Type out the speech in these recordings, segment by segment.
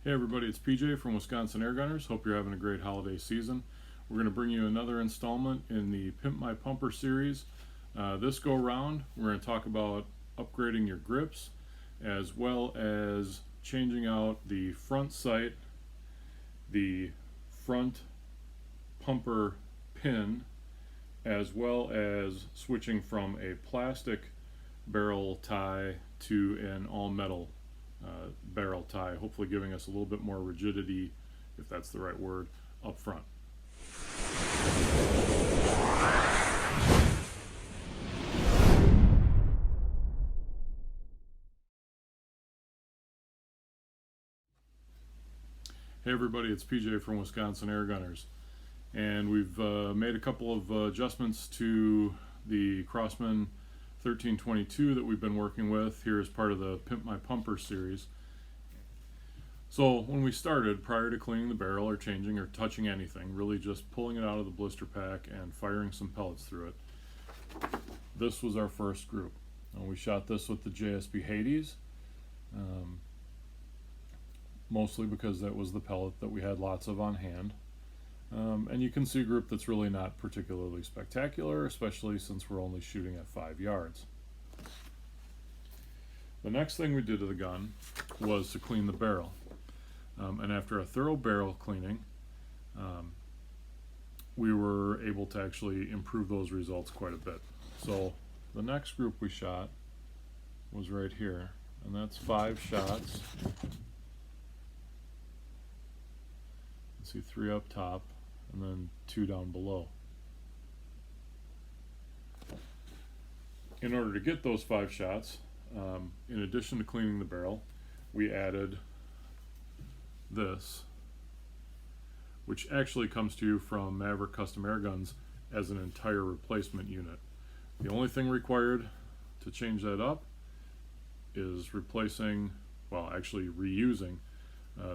Hey everybody, it's PJ from Wisconsin Air Gunners. Hope you're having a great holiday season. We're going to bring you another installment in the Pimp My Pumper series. This go round, we're going to talk about upgrading your grips as well as changing out the front sight, the front pumper pin, as well as switching from a plastic barrel tie to an all-metal barrel tie, hopefully giving us a little bit more rigidity, if that's the right word, up front. Hey everybody, it's PJ from Wisconsin Air Gunners, and we've made a couple of adjustments to the Crossman 1322 that we've been working with here as part of the Pimp My Pumper series. So when we started, prior to cleaning the barrel or changing or touching anything, really just pulling it out of the blister pack and firing some pellets through it, this was our first group. And we shot this with the JSB Hades, mostly because that was the pellet that we had lots of on hand. And you can see a group that's really not particularly spectacular, especially since we're only shooting at 5 yards. The next thing we did to the gun was to clean the barrel. And after a thorough barrel cleaning, we were able to actually improve those results quite a bit. So the next group we shot was right here, and that's 5 shots. See 3 up top and then 2 down below. In order to get those 5 shots, in addition to cleaning the barrel, we added this, which actually comes to you from Maverick Custom Air Guns as an entire replacement unit. The only thing required to change that up is replacing, well, actually reusing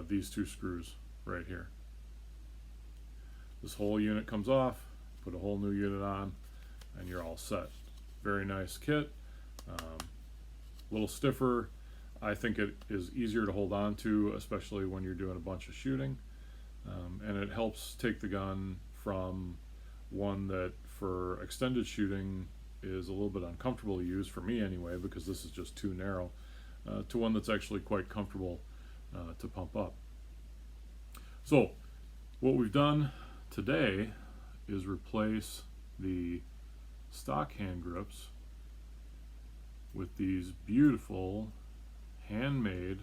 these 2 screws right here. This whole unit comes off, put a whole new unit on, and you're all set. Very nice kit, a little stiffer. I think it is easier to hold on to, especially when you're doing a bunch of shooting, and it helps take the gun from one that for extended shooting is a little bit uncomfortable to use, for me anyway, because this is just too narrow, to one that's actually quite comfortable to pump up. So what we've done today is replace the stock hand grips with these beautiful handmade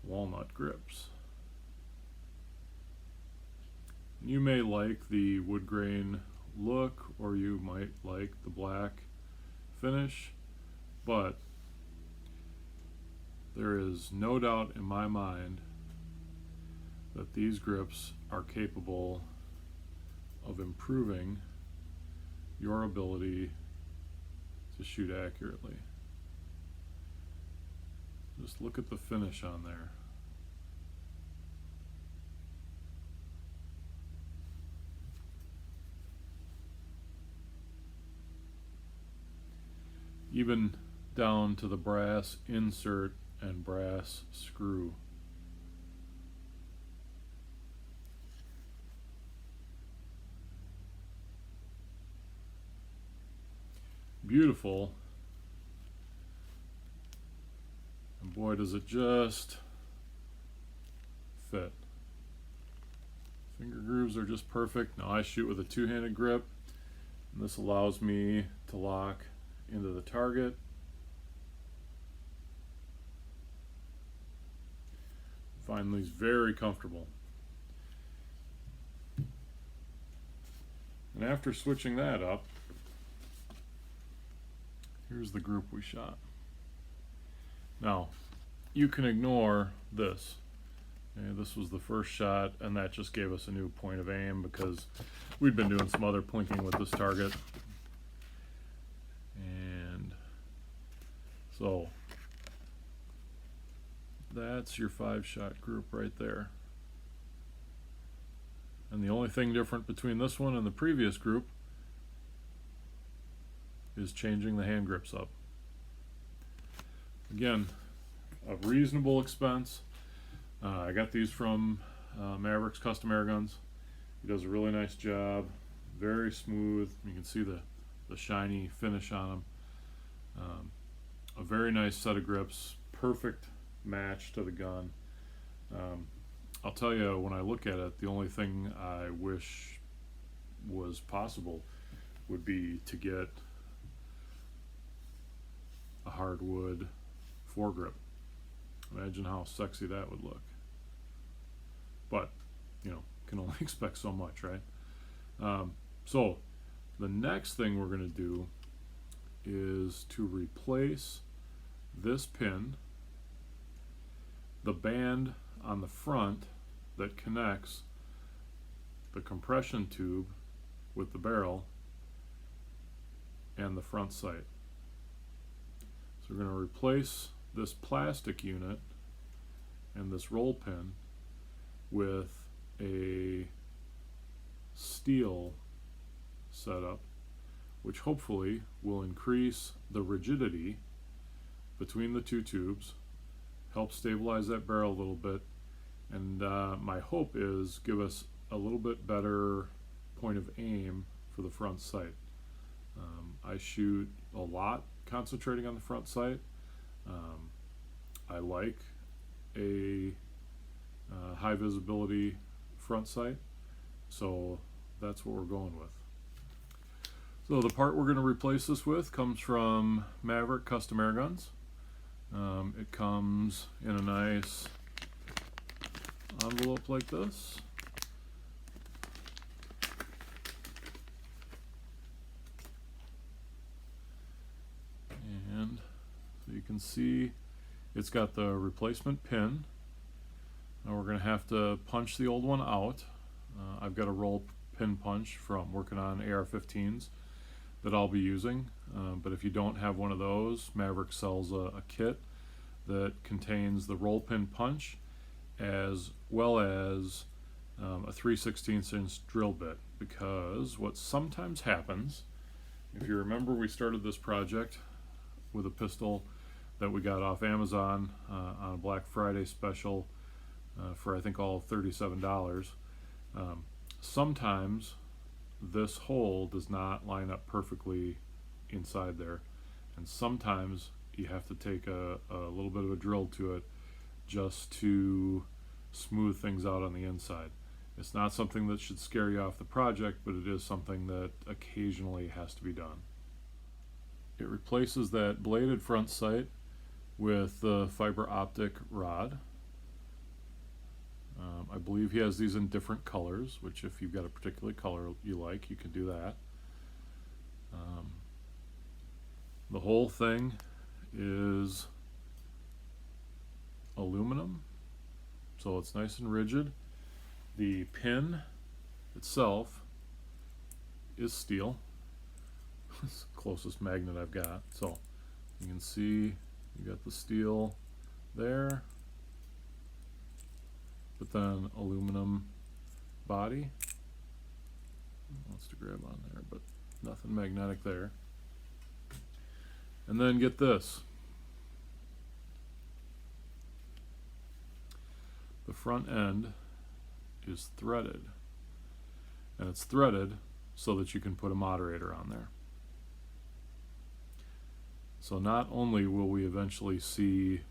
walnut grips. You may like the wood grain look, or you might like the black finish, but there is no doubt in my mind that these grips are capable of improving your ability to shoot accurately. Just look at the finish on there. Even down to the brass insert and brass screw. Beautiful, and boy does it just fit. Finger grooves are just perfect. Now I shoot with a 2-handed grip, and this allows me to lock into the target. Find these very comfortable. And after switching that up, here's the group we shot. Now, you can ignore this. Okay, this was the first shot, and that just gave us a new point of aim because we'd been doing some other plinking with this target. And so, that's your 5-shot group right there. And the only thing different between this one and the previous group is changing the hand grips up. Again, a reasonable expense. I got these from Maverick's Custom Air Guns. He does a really nice job, very smooth. You can see the shiny finish on them. A very nice set of grips, perfect match to the gun. I'll tell you, when I look at it, the only thing I wish was possible would be to get a hardwood foregrip. Imagine how sexy that would look. But, you know, can only expect so much, right? So the next thing we're going to do is to replace this pin, the band on the front that connects the compression tube with the barrel and the front sight. So we're going to replace this plastic unit and this roll pin with a steel setup, which hopefully will increase the rigidity between the two tubes, help stabilize that barrel a little bit, and my hope is give us a little bit better point of aim for the front sight. I shoot a lot concentrating on the front sight. I like a high visibility front sight, so that's what we're going with. So the part we're going to replace this with comes from Maverick Custom Air Guns. It comes in a nice envelope like this. And so you can see it's got the replacement pin. Now we're going to have to punch the old one out. I've got a roll pin punch from working on AR-15s that I'll be using, but if you don't have one of those, Maverick sells a kit that contains the roll pin punch as well as a 3/16 inch drill bit, because what sometimes happens, if you remember, we started this project with a pistol that we got off Amazon on a Black Friday special for I think all $37. Sometimes this hole does not line up perfectly inside there, and sometimes you have to take a little bit of a drill to it just to smooth things out on the inside. It's not something that should scare you off the project, but it is something that occasionally has to be done. It replaces that bladed front sight with the fiber optic rod. I believe he has these in different colors, which if you've got a particular color you like, you can do that. The whole thing is aluminum, so it's nice and rigid. The pin itself is steel. It's the closest magnet I've got. So you can see you got the steel there, but then aluminum body. Wants to grab on there, but nothing magnetic there. And then get this. The front end is threaded, and it's threaded so that you can put a moderator on there. So not only will we eventually see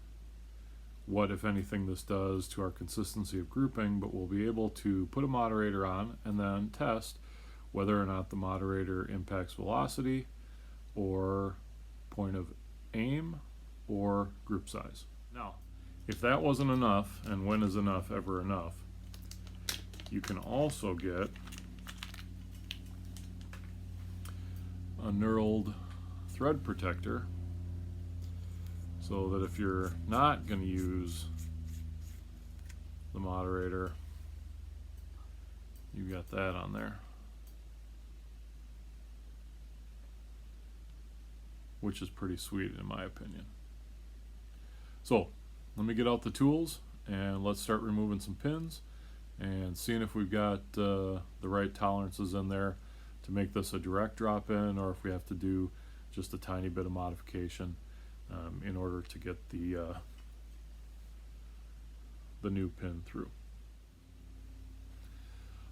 what, if anything, this does to our consistency of grouping, but we'll be able to put a moderator on and then test whether or not the moderator impacts velocity or point of aim or group size. Now, if that wasn't enough, and when is enough ever enough, you can also get a knurled thread protector, so that if you're not going to use the moderator, you've got that on there, which is pretty sweet in my opinion. So let me get out the tools and let's start removing some pins and seeing if we've got the right tolerances in there to make this a direct drop in, or if we have to do just a tiny bit of modification in order to get the the new pin through.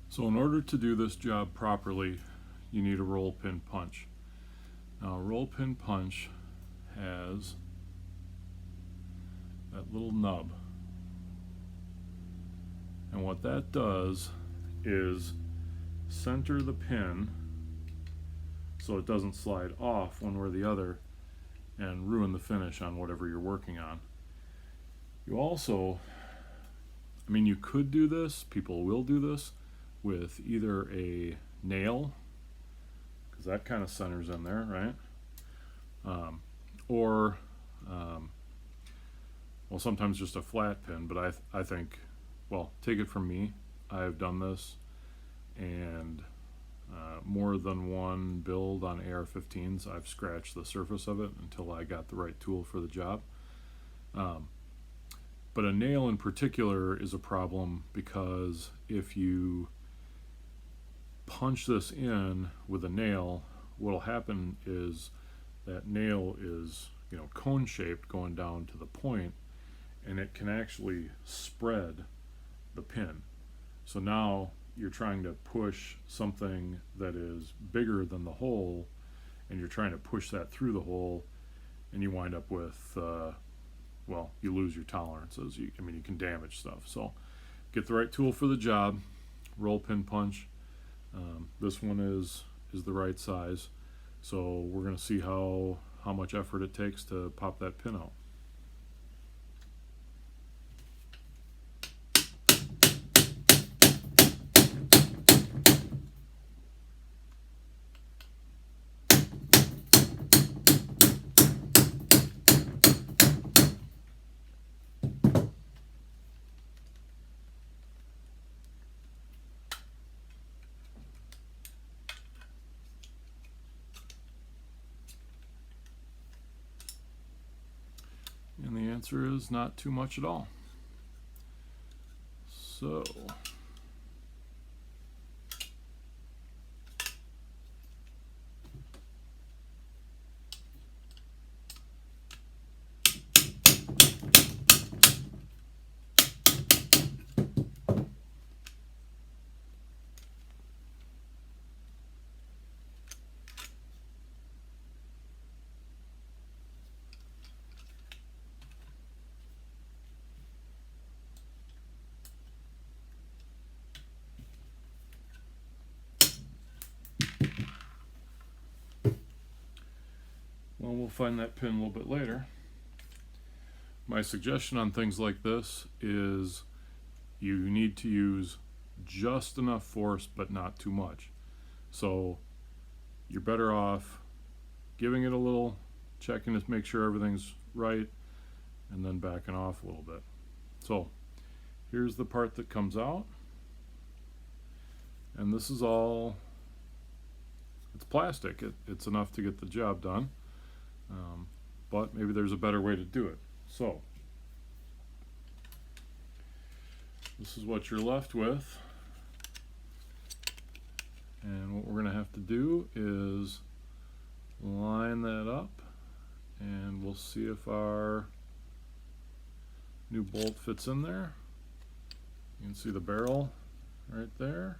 So in order to do this job properly, you need a roll pin punch. Now a roll pin punch has that little nub, and what that does is center the pin so it doesn't slide off one way or the other and ruin the finish on whatever you're working on. You also, you could do this, people will do this, with either a nail, because that kind of centers in there, right? Or sometimes just a flat pin, but I think, well, take it from me, I've done this, and more than one build on AR-15s, I've scratched the surface of it until I got the right tool for the job. But a nail in particular is a problem, because if you punch this in with a nail, what'll happen is that nail is, cone shaped going down to the point, and it can actually spread the pin. So now you're trying to push something that is bigger than the hole, and you're trying to push that through the hole, and you wind up with, you lose your tolerances. You can damage stuff. So get the right tool for the job, roll pin punch. This one is the right size. So we're going to see how much effort it takes to pop that pin out. And the answer is not too much at all. So we'll find that pin a little bit later. My suggestion on things like this is you need to use just enough force, but not too much. So you're better off giving it a little, checking to make sure everything's right, and then backing off a little bit. So here's the part that comes out, and this is all, it's plastic. It's enough to get the job done. But maybe there's a better way to do it. So this is what you're left with, and what we're going to have to do is line that up, and we'll see if our new bolt fits in there. You can see the barrel right there.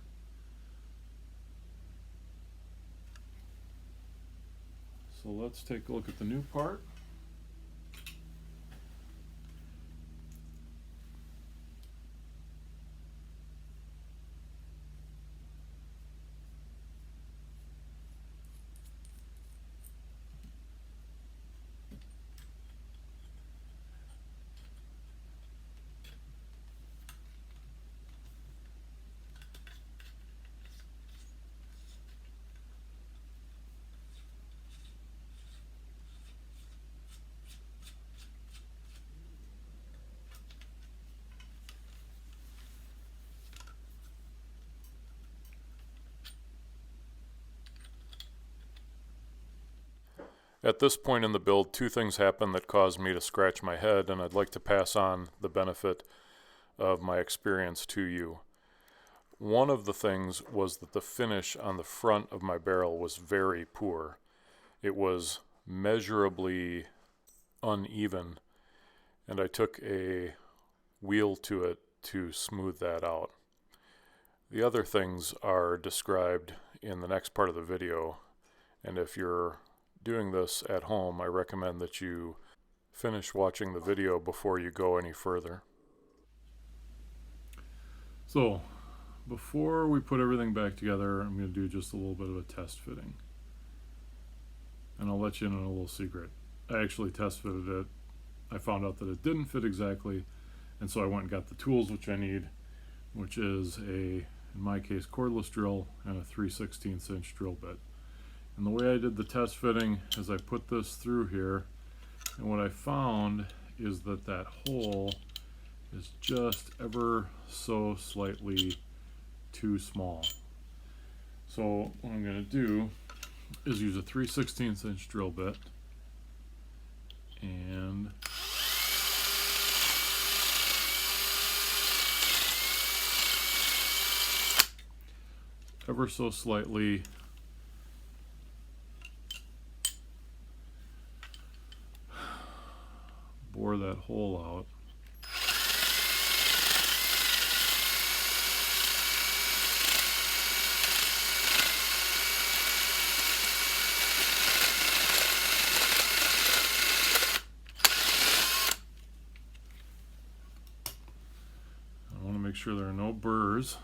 So let's take a look at the new part. At this point in the build, two things happened that caused me to scratch my head, and I'd like to pass on the benefit of my experience to you. One of the things was that the finish on the front of my barrel was very poor. It was measurably uneven, and I took a wheel to it to smooth that out. The other things are described in the next part of the video, and if you're doing this at home, I recommend that you finish watching the video before you go any further. So, before we put everything back together, I'm going to do just a little bit of a test fitting. And I'll let you in on a little secret. I actually test fitted it. I found out that it didn't fit exactly, and so I went and got the tools which I need, which is in my case, cordless drill and a 3/16 inch drill bit. And the way I did the test fitting is I put this through here, and what I found is that that hole is just ever so slightly too small. So what I'm going to do is use a 3/16 inch drill bit and ever so slightly bore that hole out. I want to make sure there are no burrs.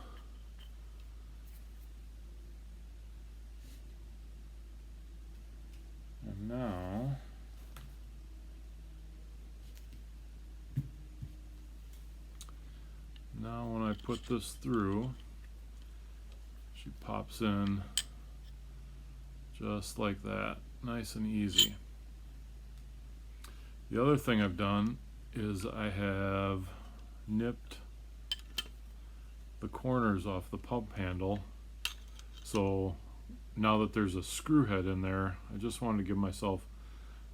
And now when I put this through, she pops in just like that, nice and easy. The other thing I've done is I have nipped the corners off the pump handle, so now that there's a screw head in there, I just wanted to give myself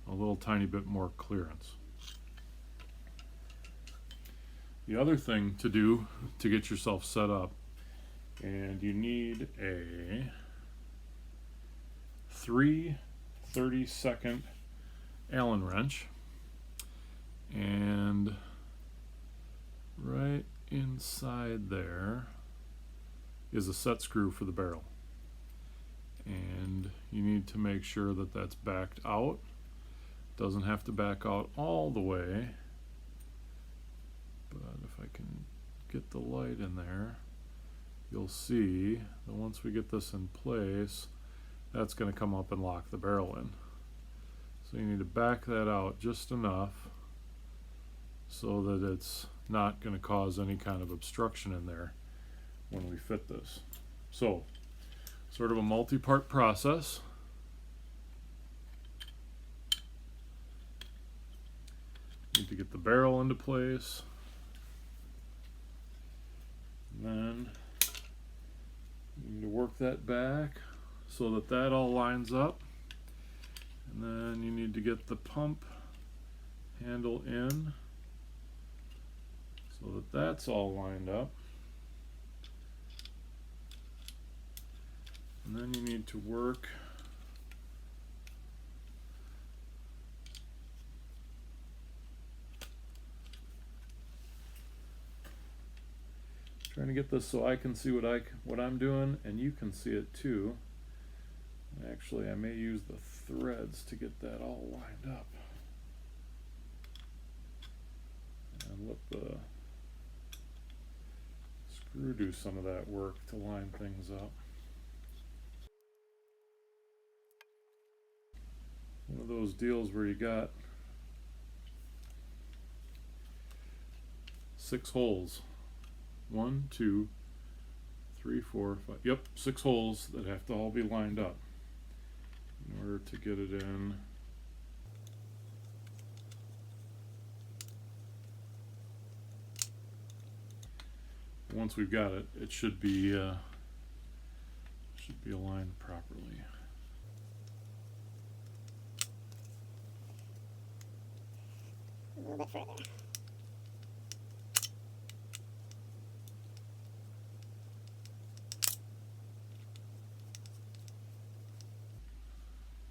a little tiny bit more clearance. The other thing to do to get yourself set up, and you need a 3 30-second Allen wrench, and right inside there is a set screw for the barrel, and you need to make sure that that's backed out. Doesn't have to back out all the way, but if I can get the light in there, you'll see that once we get this in place, that's going to come up and lock the barrel in. So you need to back that out just enough so that it's not going to cause any kind of obstruction in there when we fit this. So, sort of a multi-part process. Need to get the barrel into place. And then you need to work that back so that that all lines up. And then you need to get the pump handle in so that that's all lined up. And then you need to work trying to get this so I can see what I'm doing and you can see it too. Actually, I may use the threads to get that all lined up. And let the screw do some of that work to line things up. One of those deals where you got 6 holes. 1, 2, 3, 4, 5. Yep, 6 holes that have to all be lined up in order to get it in. Once we've got it, it should be aligned properly. A little bit further.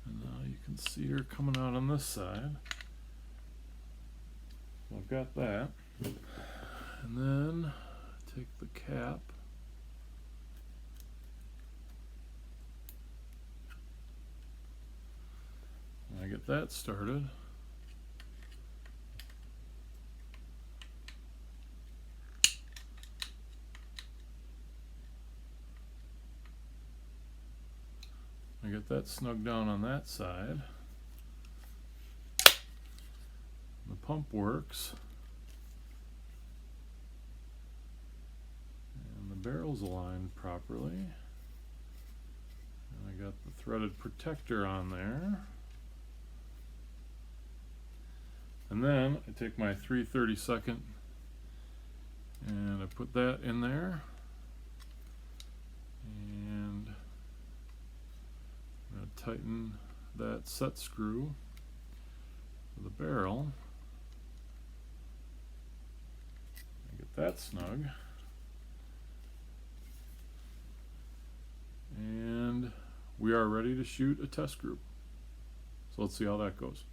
And now you can see her coming out on this side. So I've got that. And then take the cap. And I get that started. I get that snug down on that side. The pump works. And the barrel's aligned properly. And I got the threaded protector on there. And then I take my 3/32 and I put that in there. And I'm going to tighten that set screw for the barrel. I get that snug. And we are ready to shoot a test group. So let's see how that goes.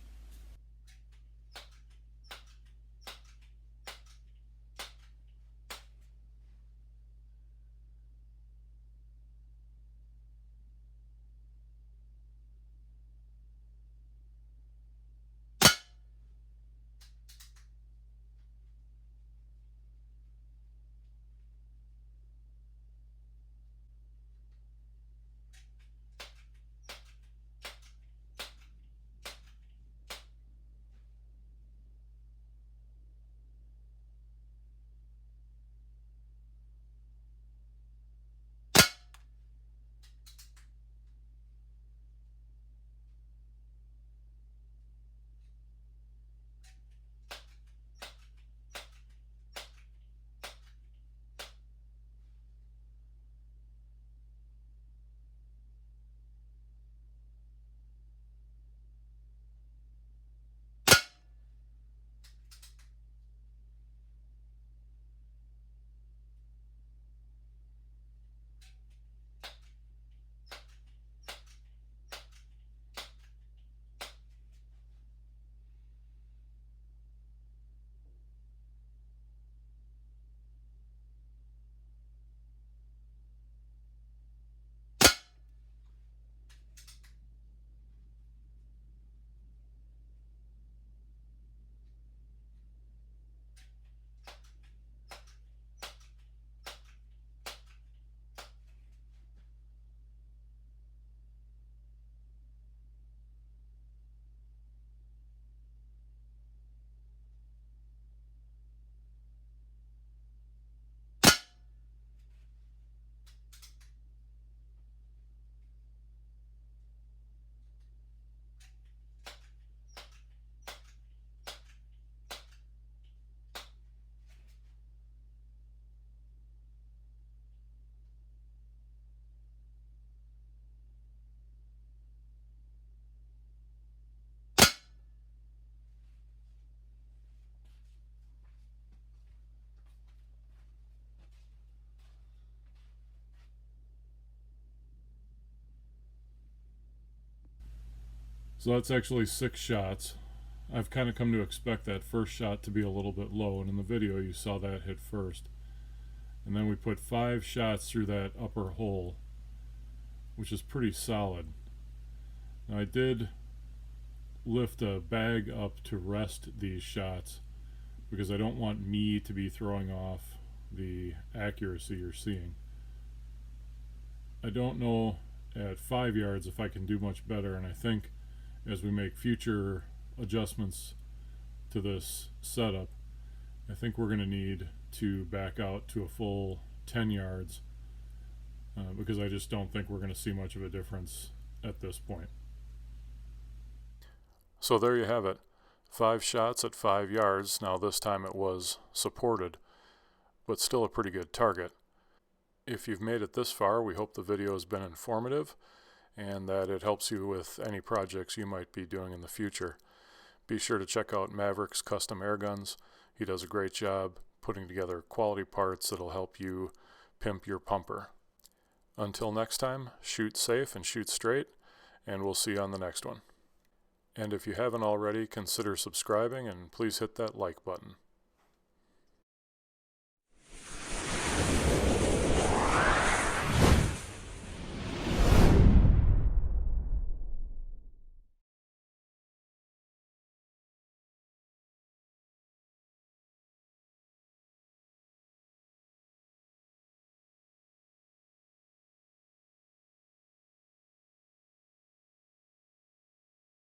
So that's actually 6 shots. I've kind of come to expect that first shot to be a little bit low, and in the video you saw that hit first. And then we put 5 shots through that upper hole, which is pretty solid. Now I did lift a bag up to rest these shots because I don't want me to be throwing off the accuracy you're seeing. I don't know at 5 yards if I can do much better, and I think as we make future adjustments to this setup, I think we're going to need to back out to a full 10 yards because I just don't think we're going to see much of a difference at this point. So there you have it. 5 shots at 5 yards. Now this time it was supported, but still a pretty good target. If you've made it this far, we hope the video has been informative and that it helps you with any projects you might be doing in the future. Be sure to check out Maverick's custom air guns. He does a great job putting together quality parts that'll help you pimp your pumper. Until next time, shoot safe and shoot straight, and we'll see you on the next one. And if you haven't already, consider subscribing and please hit that like button.